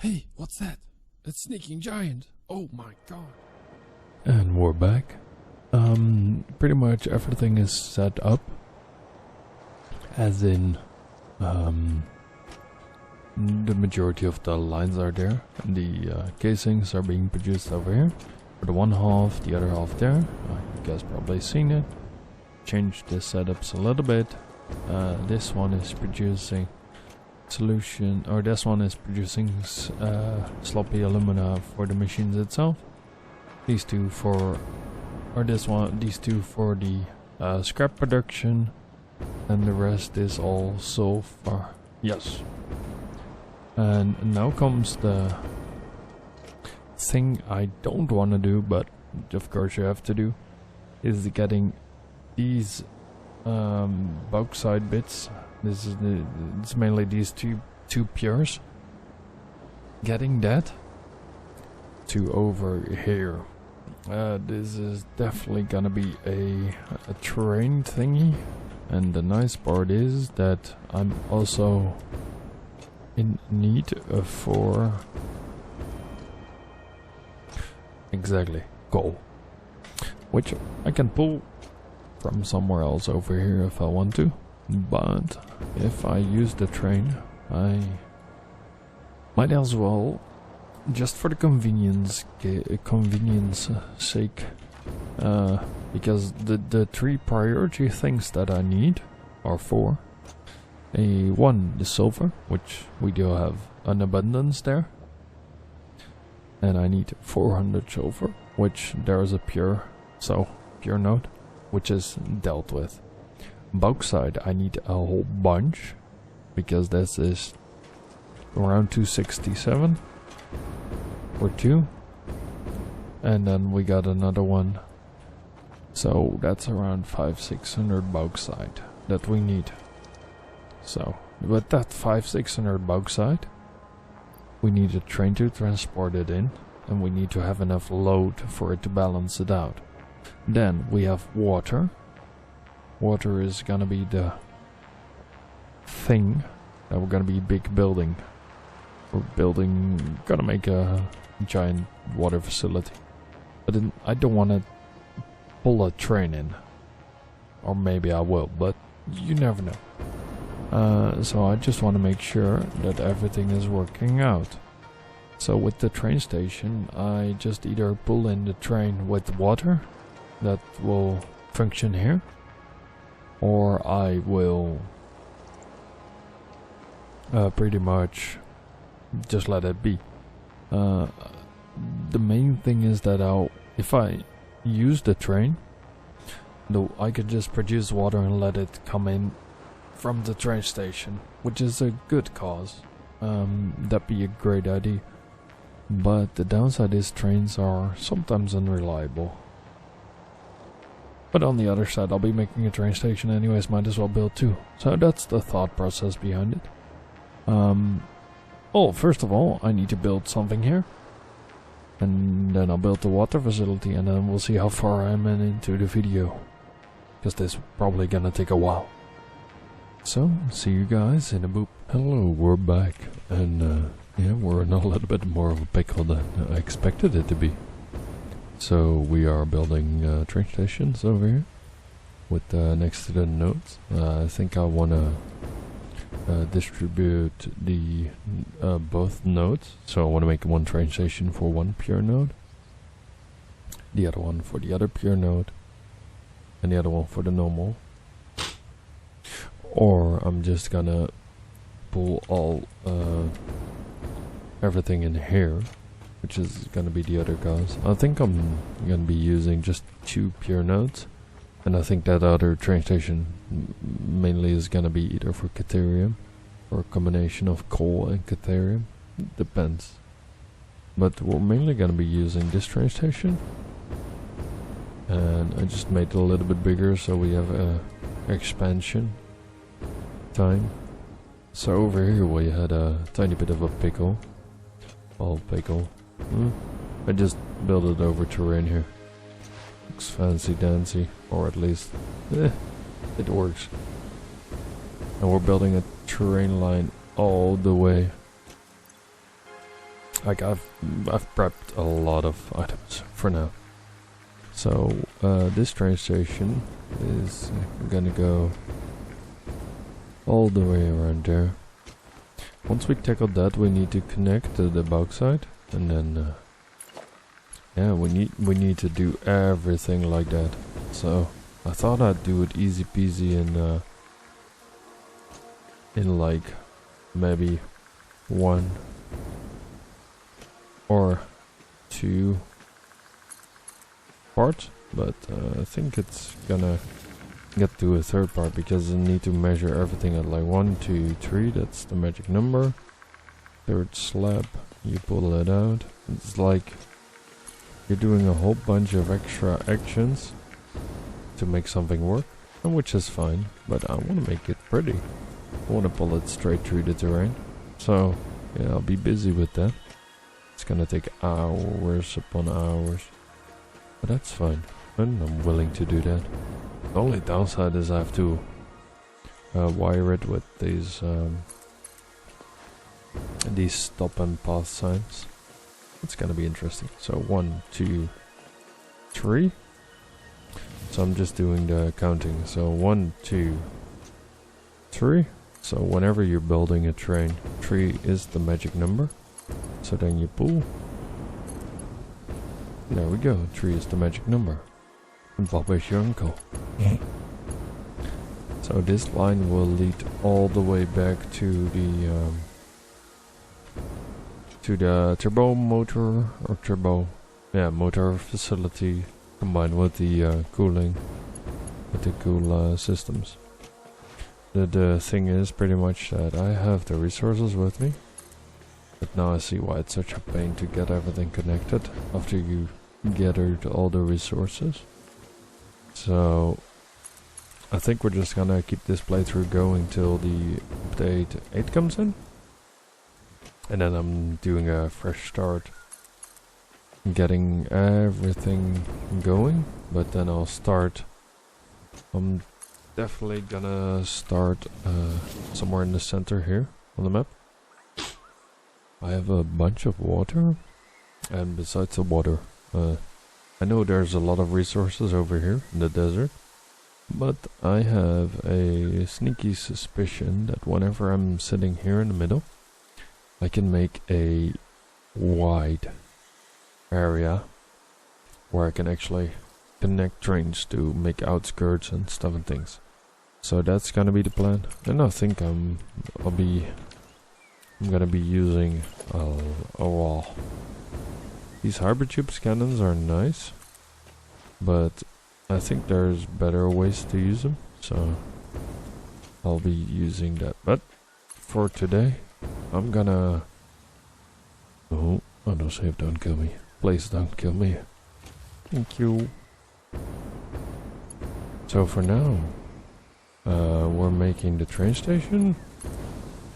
Hey, what's that? That sneaking giant. Oh my god. And we're back. Pretty much everything is set up. As in, the majority of the lines are there. And the casings are being produced over here. For the one half, the other half there. You guys probably seen it. Changed the setups a little bit. This one is producing solution, or this one is producing sloppy alumina for the machines itself. These two for, or this one, these two for the scrap production, and the rest is all so far. Yes. And now comes the thing I don't want to do, but of course you have to do, is getting these bauxite bits. This is it's mainly these two pures. Getting that to over here. This is definitely gonna be a train thingy, and the nice part is that I'm also in need for exactly coal, which I can pull from somewhere else over here if I want to. But if I use the train, I might as well, just for the convenience sake, because the three priority things that I need are for one, the silver, which we do have an abundance there, and I need 400 silver, which there is a pure node, which is dealt with. Bauxite, I need a whole bunch, because this is around 267 or 2, and then we got another one, so that's around 500-600 bauxite that we need. So with that 500-600 bauxite, we need a train to transport it in, and we need to have enough load for it to balance it out. Then we have water. Water is gonna be the thing that we're gonna be big building. We're gonna make a giant water facility. But then I don't want to pull a train in. Or maybe I will, but you never know. So I just want to make sure that everything is working out. So with the train station, I just either pull in the train with water that will function here, or I will pretty much just let it be. The main thing is that if I use the train, I could just produce water and let it come in from the train station, which is a good cause. That'd be a great idea. But the downside is trains are sometimes unreliable. But on the other side, I'll be making a train station anyways, might as well build two. So that's the thought process behind it. Oh, first of all, I need to build something here. And then I'll build the water facility, and then we'll see how far I'm into the video. Because this is probably gonna take a while. So, see you guys in a boop. Hello, we're back. And yeah, we're in a little bit more of a pickle than I expected it to be. So we are building train stations over here with next to the nodes. I think I want to distribute the both nodes. So I want to make one train station for one pure node, the other one for the other pure node, and the other one for the normal. Or I'm just gonna pull all everything in here, which is gonna be the other guys. I think I'm gonna be using just two pure nodes, and I think that other train station mainly is gonna be either for Caterium or a combination of coal and Caterium. Depends. But we're mainly gonna be using this train station, and I just made it a little bit bigger so we have a expansion time. So over here we had a tiny bit of a pickle. Pickle. I just built it over terrain here. Looks fancy dancy, or at least it works. And we're building a terrain line all the way Like I've prepped a lot of items for now. So this train station is gonna go all the way around there. Once we tackle that, we need to connect to the bauxite, and then yeah, we need to do everything like that. So I thought I'd do it easy peasy in like maybe 1 or 2 parts, but I think it's gonna get to a 3rd part because I need to measure everything at like 1, 2, 3. That's the magic number. 3rd slab, you pull it out. It's like you're doing a whole bunch of extra actions to make something work, and which is fine, but I want to make it pretty. I want to pull it straight through the terrain. So yeah, I'll be busy with that. It's gonna take hours upon hours, but that's fine, and I'm willing to do that. The only downside is I have to wire it with these stop and path signs. It's gonna be interesting. So 1, 2, 3. So I'm just doing the counting. So 1, 2, 3. So whenever you're building a train, 3 is the magic number. So then you pull. There we go. 3 is the magic number. And Bob is your uncle. So this line will lead all the way back to the turbo motor or turbo, motor facility combined with the cooling, with the cool systems. The thing is pretty much that I have the resources with me, but now I see why it's such a pain to get everything connected after you gathered all the resources. So I think we're just gonna keep this playthrough going till the update 8 comes in. And then I'm doing a fresh start, getting everything going, but then I'm definitely gonna start somewhere in the center here on the map. I have a bunch of water, and besides the water, I know there's a lot of resources over here in the desert, but I have a sneaky suspicion that whenever I'm sitting here in the middle, I can make a wide area where I can actually connect trains to make outskirts and stuff and things. So that's gonna be the plan, and I think I'm gonna be using a wall. These hypertube cannons are nice, but I think there's better ways to use them, so I'll be using that. But for today, I'm gonna... Oh, autosave, don't kill me. Please don't kill me. Thank you. So for now, we're making the train station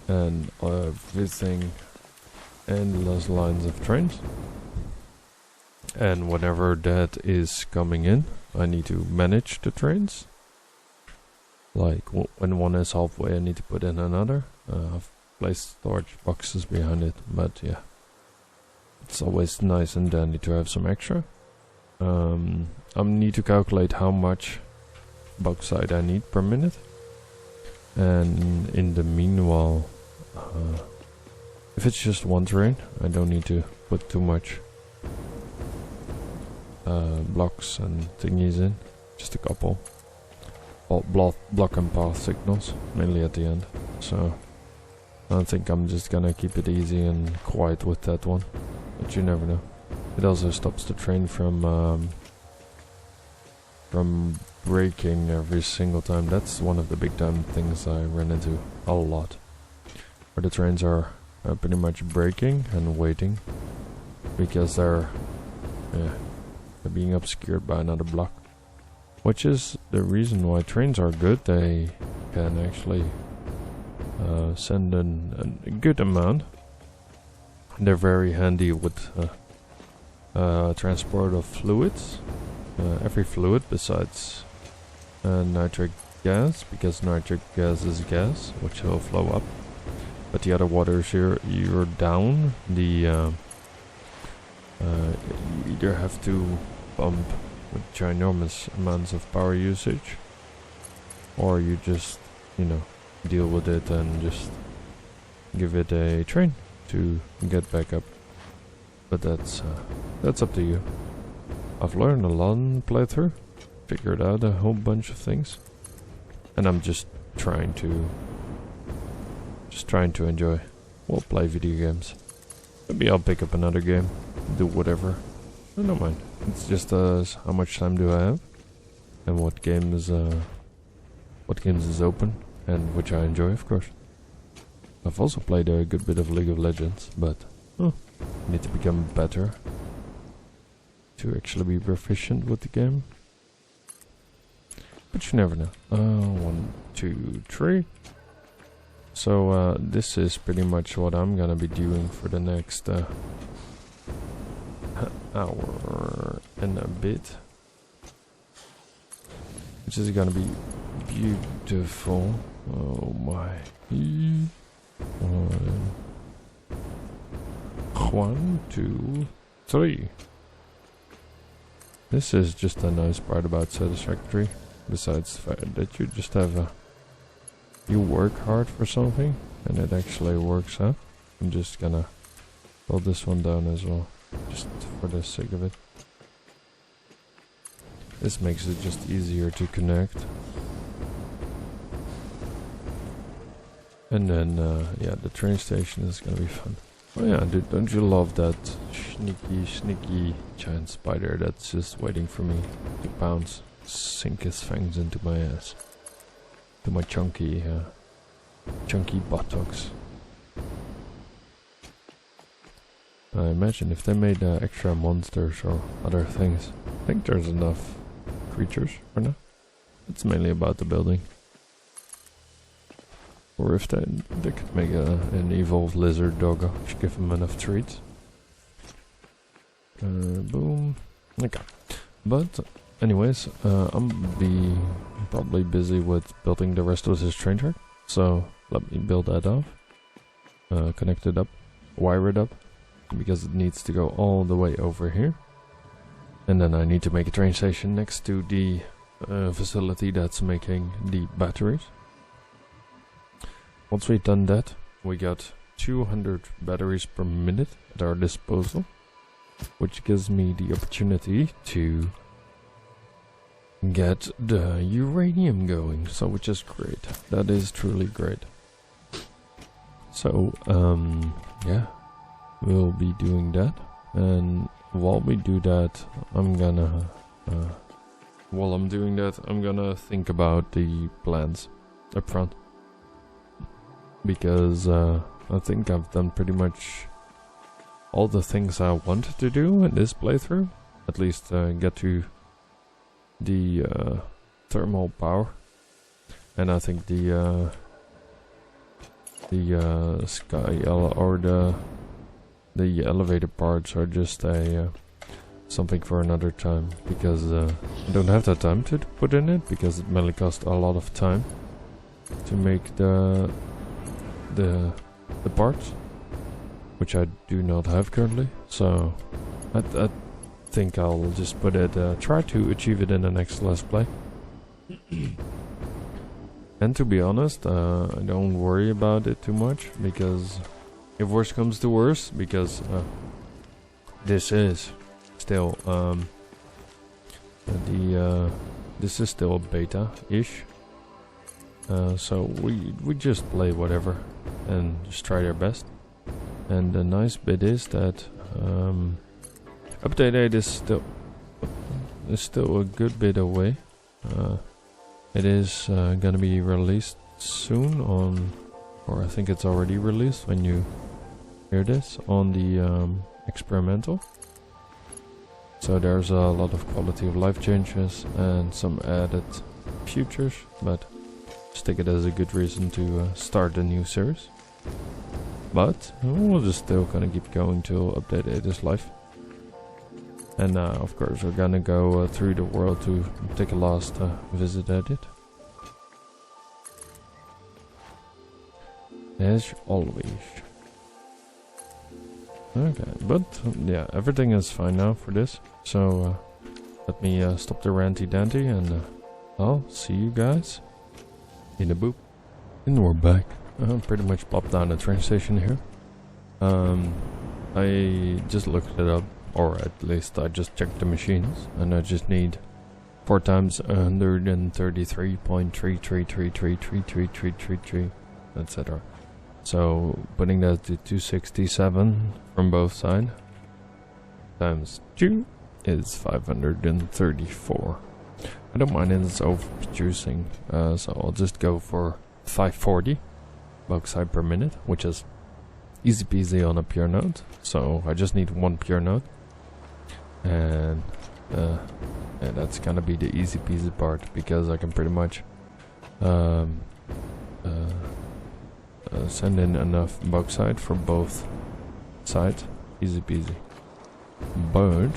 and everything, endless lines of trains. And whenever that is coming in, I need to manage the trains. Like when one is halfway, I need to put in another. I've placed storage boxes behind it, but yeah, it's always nice and dandy to have some extra. I need to calculate how much bauxite I need per minute, and in the meanwhile, if it's just one train, I don't need to put too much blocks and thingies in, just a couple. Block and path signals, mainly at the end. So I think I'm just gonna keep it easy and quiet with that one, but you never know. It also stops the train from braking every single time. That's one of the big time things I run into a lot, where the trains are pretty much braking and waiting because they're being obscured by another block, which is the reason why trains are good. They can actually send a good amount. They're very handy with transport of fluids, every fluid besides nitric gas, because nitric gas is gas which will flow up, but the other waters you're down the You either have to pump with ginormous amounts of power usage, or you just, you know, deal with it and just give it a train to get back up. But that's up to you. I've learned a lot in playthrough, figured out a whole bunch of things, and I'm just trying to enjoy. We'll play video games. Maybe I'll pick up another game, do whatever. I don't mind. It's just how much time do I have, and what games is open, and which I enjoy, of course. I've also played a good bit of League of Legends, but I need to become better to actually be proficient with the game. But you never know. 1, 2, 3. So this is pretty much what I'm gonna be doing for the next hour and a bit, which is gonna be beautiful. Oh my. 1, 2, 3. This is just a nice part about Satisfactory, besides the fact that you just have you work hard for something and it actually works out. I'm just gonna build this one down as well, just for the sake of it. This makes it just easier to connect. And then, yeah, the train station is gonna be fun. Oh yeah, dude, don't you love that sneaky giant spider that's just waiting for me to pounce, sink his fangs into my ass, to my chunky buttocks. I imagine if they made extra monsters or other things, I think there's enough creatures for now. It's mainly about the building. Or if they could make an evolved lizard doggo, just give him enough treats. Boom. Okay. But anyways, I'm probably busy with building the rest of this train track. So let me build that off. Connect it up, wire it up, because it needs to go all the way over here. And then I need to make a train station next to the facility that's making the batteries. Once we've done that, we got 200 batteries per minute at our disposal, which gives me the opportunity to get the uranium going, so which is great. That is truly great. So, yeah, we'll be doing that, and while we do that, I'm gonna think about the plans up front. Because I think I've done pretty much all the things I wanted to do in this playthrough. At least get to the thermal power, and I think the sky or the elevator parts are just something for another time, because I don't have the time to put in it, because it mainly costs a lot of time to make the parts, which I do not have currently. So I think I'll just put it, try to achieve it in the next Let's Play. And to be honest, I don't worry about it too much, because if worse comes to worse, because this is still this is still a beta-ish. So we just play whatever and just try our best. And the nice bit is that update 8 is still a good bit away. It is gonna be released soon on, or I think it's already released when you hear this, on the experimental. So there's a lot of quality of life changes and some added features, but just take it as a good reason to start a new series. But we'll just still gonna keep going till update 8 is live. And of course we're gonna go through the world to take a last visit at it. As always. Okay, but yeah, everything is fine now for this. So let me stop the ranty dandy, and I'll see you guys in a boop. And we're back. Pretty much popped down the train station here. I just looked it up, or at least I just checked the machines, and I just need 4 times 133.33333333, etc. So putting that to 267 from both sides times 2 is 534. I don't mind it's overproducing, so I'll just go for 540 bauxite per minute, which is easy peasy on a pure node. So I just need 1 pure node, and that's gonna be the easy peasy part, because I can pretty much send in enough bauxite for both sides, easy peasy. But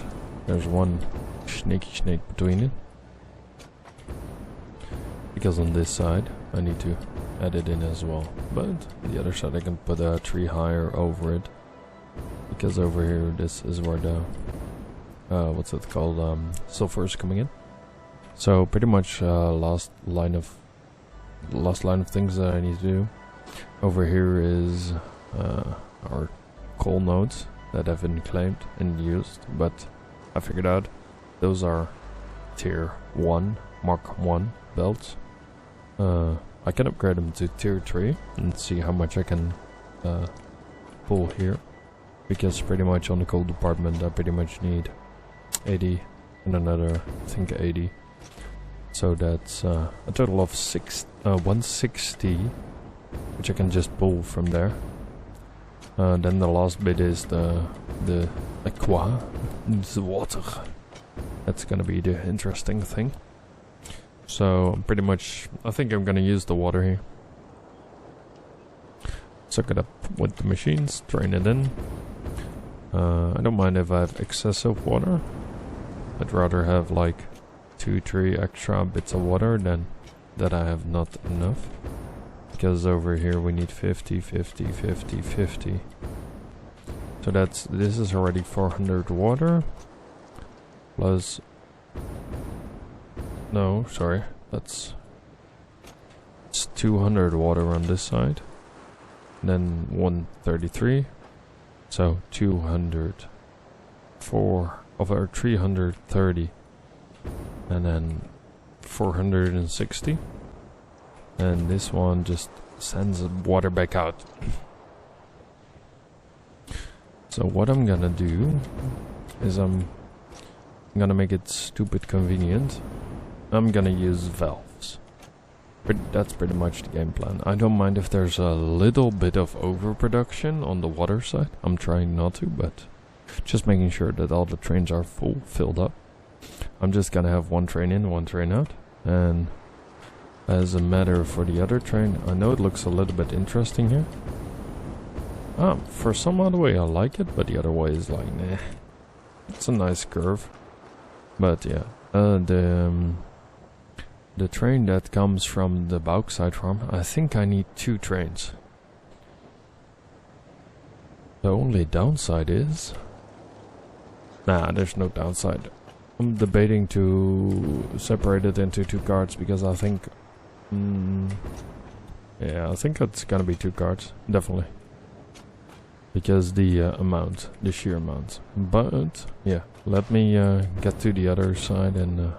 there's one snaky snake between it, because on this side I need to add it in as well, but the other side I can put a tree higher over it, because over here this is where the what's it called, sulfur is coming in. So pretty much last line of things that I need to do. Over here is our coal nodes that have been claimed and used, but I figured out those are tier 1, Mark 1 belts. I can upgrade them to tier 3 and see how much I can pull here, because pretty much on the coal department I pretty much need 80 and another, I think 80. So that's a total of 160, which I can just pull from there. Then the last bit is the aqua, the water. That's gonna be the interesting thing. So pretty much, I think I'm gonna use the water here. Suck it up with the machines, drain it in. I don't mind if I have excessive water. I'd rather have like 2-3 extra bits of water than that I have not enough. Because over here we need 50, 50, 50, 50. So this is already 400 water. Plus... no, sorry. It's 200 water on this side. Then 133. So 204 over 330. And then 460. And this one just sends the water back out. So what I'm gonna do is I'm gonna make it stupid convenient. I'm gonna use valves. That's pretty much the game plan. I don't mind if there's a little bit of overproduction on the water side. I'm trying not to, but just making sure that all the trains are filled up. I'm just gonna have 1 train in, 1 train out. And as a matter for the other train, I know it looks a little bit interesting here. For some other way I like it, but the other way is like, nah. It's a nice curve. But yeah, the train that comes from the bauxite farm, I think I need 2 trains. The only downside is... nah, there's no downside. I'm debating to separate it into 2 carts, because I think... yeah, I think it's gonna be 2 carts, definitely. Because the sheer amount. But, yeah, let me get to the other side and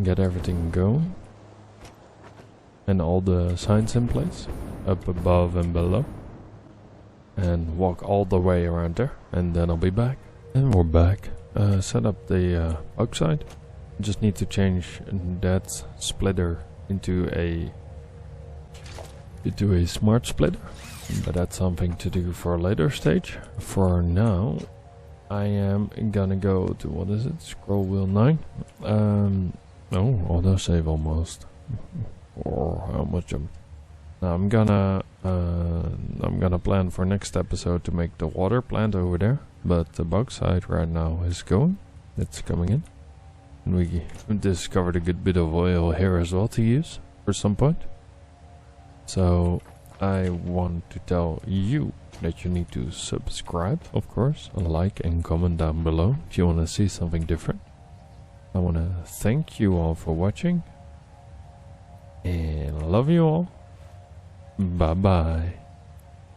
get everything going. And all the signs in place, up above and below. And walk all the way around there, and then I'll be back. And we're back. Set up the bauxite. Just need to change that splitter into a smart splitter, but that's something to do for a later stage. For now, I am gonna go to, what is it, scroll wheel 9. Oh, autosave almost. Or how much now I'm gonna plan for next episode to make the water plant over there, but the bauxite right now is going. It's coming in. And we discovered a good bit of oil here as well to use for some point. So I want to tell you that you need to subscribe, of course. Like and comment down below if you want to see something different. I want to thank you all for watching. And love you all. Bye bye.